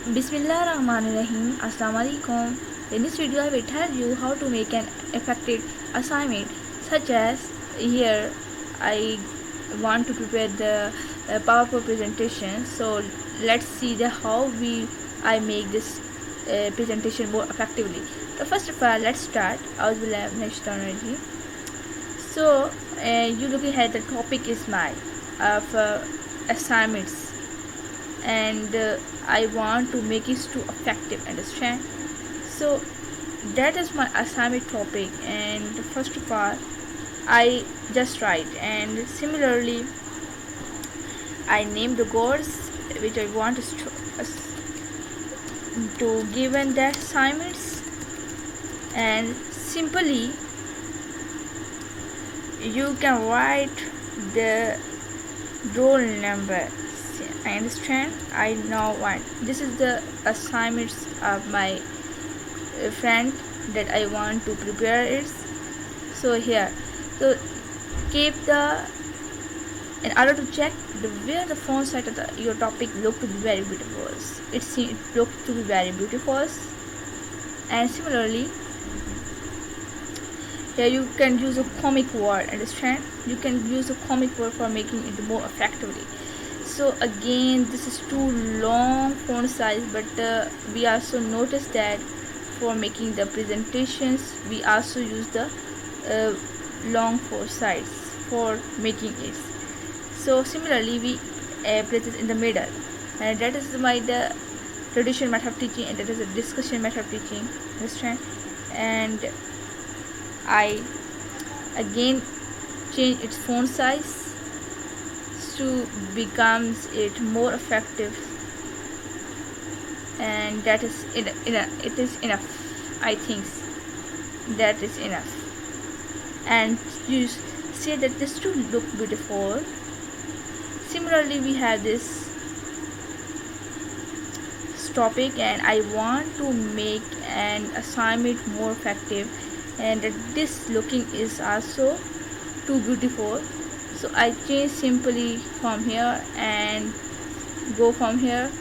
Bismillahirrahmanirrahim. Assalamualaikum. In this video, I will tell you how to make an effective assignment, such as here I want to prepare the PowerPoint presentation. So let's see how I make this presentation more effectively. So first of all, let's start. So you looking at the topic is my of assignments, and I want to make it too effective, understand? So that is my assignment topic, and first of all I just write, and similarly I name the goals which I want to given the assignments, and simply you can write the roll number. I understand. I know what this is the assignments of my friend that I want to prepare it. So here, so keep the in order to check where the font size of your topic look to be very beautiful. It look to be very beautiful, and similarly here you can use a comic word, understand? You can use a comic word for making it more effectively. So again, this is too long font size, but we also notice that for making the presentations we also use the long font size for making it. So similarly we place it in the middle, and that is the traditional method of teaching, and that is a discussion method of teaching, understand? And I again change its font size to becomes it more effective, and that is it is enough. I think that is enough, and you say that this to look beautiful. Similarly we have this topic, and I want to make an assignment more effective, and that this looking is also too beautiful. So I change simply from here and go from here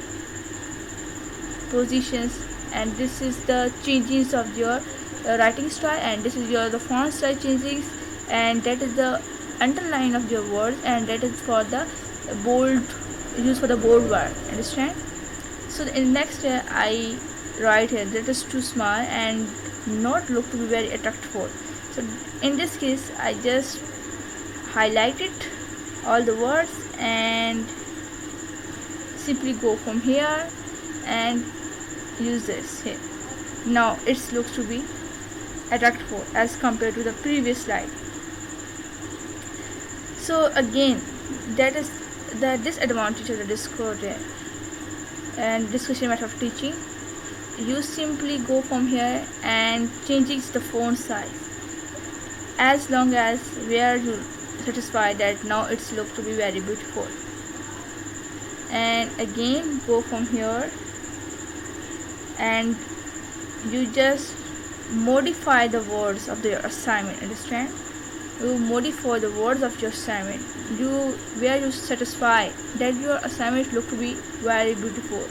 positions, and this is the changes of your writing style, and this is your the font style changes, and that is the underline of your words, and that is for the bold, use for the bold word, understand? So in next I write here that is too small and not look to be very attractive. So in this case I just highlighted all the words and simply go from here and use this here. Now it looks to be attractive as compared to the previous slide. So again, that is the disadvantage of the Discord and discussion method of teaching. You simply go from here and changing the font size as long as where you satisfied that now it's look to be very beautiful, and again go from here and you just modify the words of your assignment, understand? You modify the words of your assignment, where you satisfy that your assignment look to be very beautiful.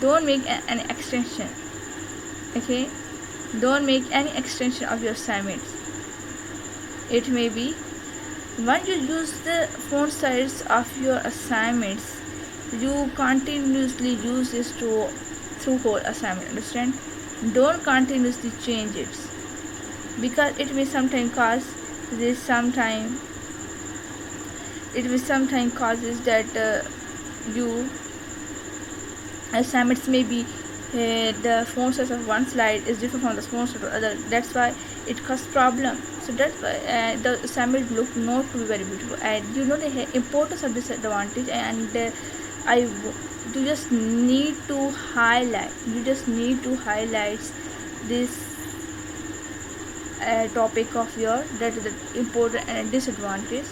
Don't make any extension, okay? Don't make any extension of your assignments. It may be when you use the font size of your assignments, you continuously use this through whole assignment, understand? Don't continuously change it, because it may sometimes cause this, sometimes causes that you assignments may be the font size of one slide is different from the font size of the other. That's why it causes problem. So that's why the assignment look not to be very beautiful, and you know the importance of disadvantage, and you just need to highlight. You just need to highlight this topic of your, that is the important and disadvantage.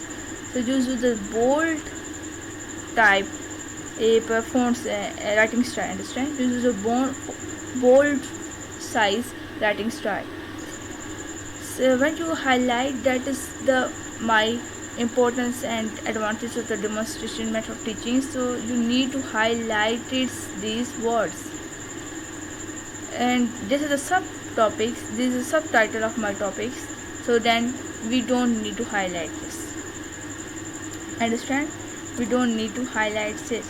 So use the bold type fonts writing style, understand? Use a bold size writing style. So when you highlight, that is my importance and advantage of the demonstration method of teaching, so you need to highlight these words. And this is the subtopics, this is a subtitle of my topics, so then we don't need to highlight this. Understand? We don't need to highlight this.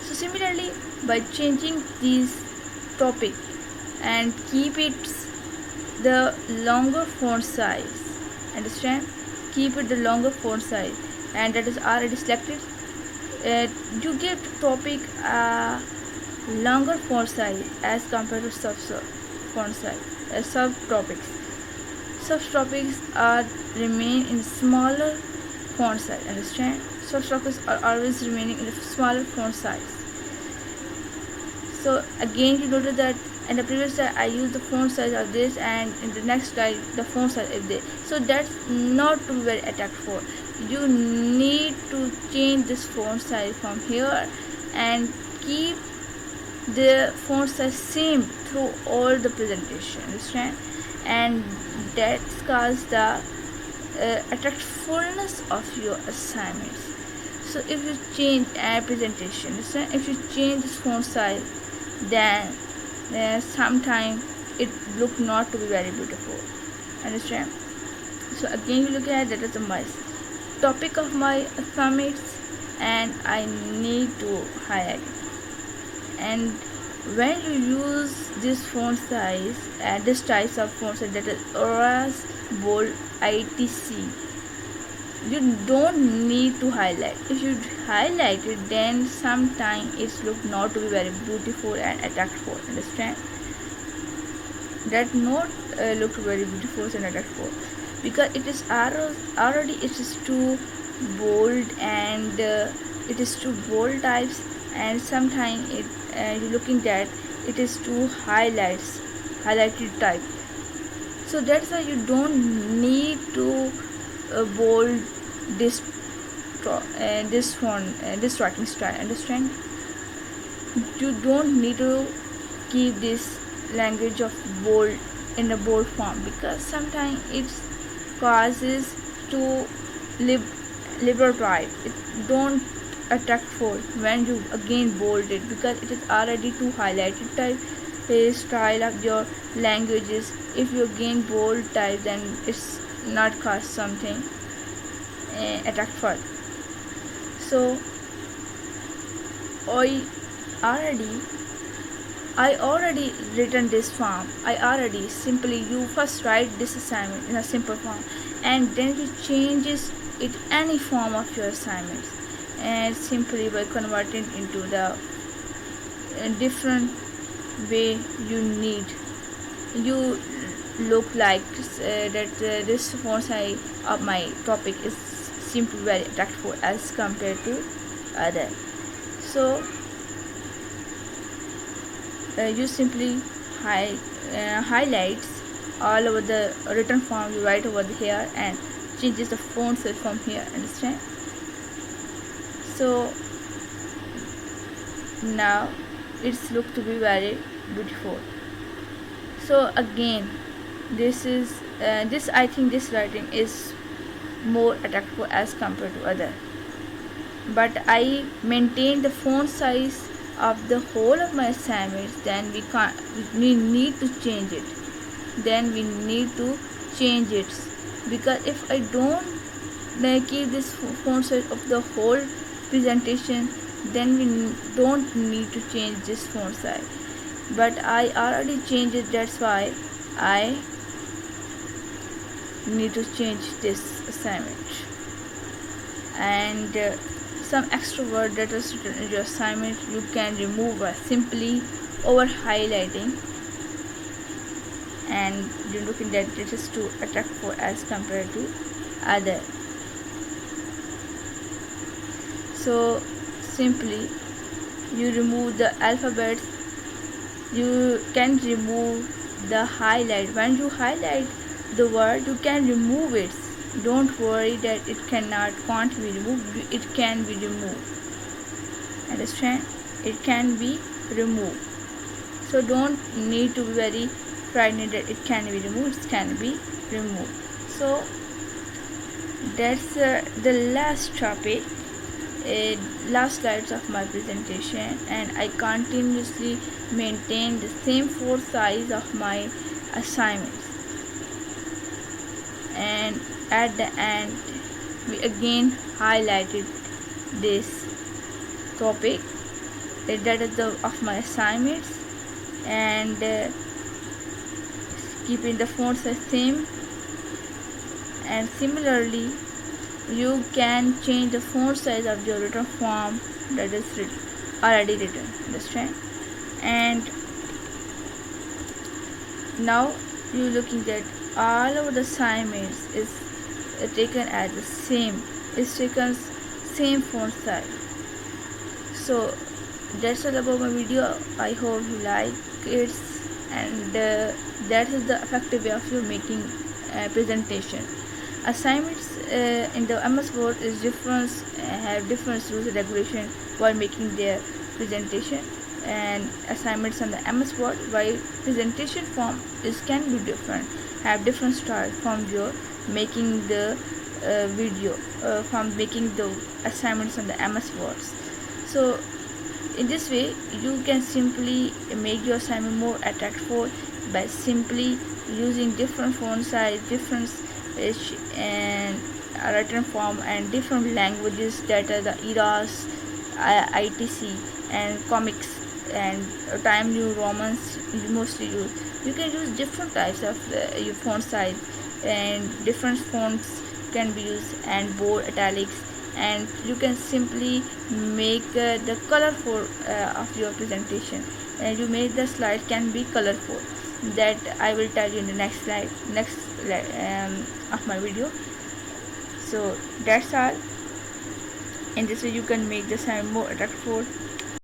So similarly, by changing these topic and keep it the longer font size, understand, keep it the longer font size, and that is already selected. You give topic longer font size as compared to font size. Subtopics are remain in smaller font size, understand. Subtopics are always remaining in a smaller font size. So again, you notice that in the previous slide I used the font size of this, and in the next slide the font size is this. So that's not to be very attacked for. You need to change this font size from here and keep the font size same through all the presentation, understand? And that's cause the attractfulness of your assignments. So if you change a presentation, understand, if you change this font size, then sometimes it look not to be very beautiful, understand? So again, you look at that is my topic of my assignments, and I need to highlight it. And when you use this font size, this types of font size, that is Auras, Bold, ITC, you don't need to highlight. If you highlight it, then sometimes it look not to be very beautiful and attractive, understand? That not look very beautiful and attractive, because it is already it is too bold, and it is too bold types, and sometimes it you looking that it is too highlighted type. So that's why you don't need to bold this font, this writing style, understand? You don't need to keep this language of bold in a bold form, because sometimes it causes to liberal type. It don't attract for when you again bold it, because it is already too highlighted type style of your languages. If you again bold type, then it's not cause something attract for. So I already written this form. Simply you first write this assignment in a simple form, and then you changes it any form of your assignments, and simply by converting into the different way you need. You look like that this font size of my topic is simply very attractive as compared to other. So you simply highlights all over the written form, you write over here and changes the font size from here, understand? So now it's look to be very beautiful. So again, this is this I think this writing is more attractive as compared to other, but I maintain the font size of the whole of my assignments. Then we need to change it, because if I don't keep this font size of the whole presentation, then we don't need to change this font size. But I already changed it, that's why I need to change this assignment. And some extra word that is written in your assignment you can remove by simply over highlighting, and you're looking that it is to attract for as compared to other. So simply you remove the alphabets, you can remove the highlight. When you highlight the word, you can remove it. Don't worry that it can't be removed. It can be removed, understand? It can be removed. So don't need to be very frightened that it can be removed. It can be removed. So That's the last topic, last slides of my presentation, and I continuously maintain the same font size of my assignments. And at the end, we again highlighted this topic, that is the of my assignments, and keeping the font size same. And similarly, you can change the font size of your written form that is already written, understand? And now you looking at all of the assignments is taken as the same, is taken same font size. So that's all about my video. I hope you like it, and that is the effective way of you making presentation. Assignments in the MS Word is different, have different rules and regulation while making their presentation, and assignments on the MS Word while presentation form is can be different, have different style from your making the video, from making the assignments on the MS Words. So in this way you can simply make your assignment more attractive by simply using different font size, different and written form, and different languages that are the eras, ITC and comics and Time New Romans mostly use. You can use different types of your font size, and different fonts can be used, and bold, italics, and you can simply make the colorful of your presentation, and you make the slide can be colorful. That I will tell you in the next slide, next of my video. So that's all. In this way you can make the sign more attractive.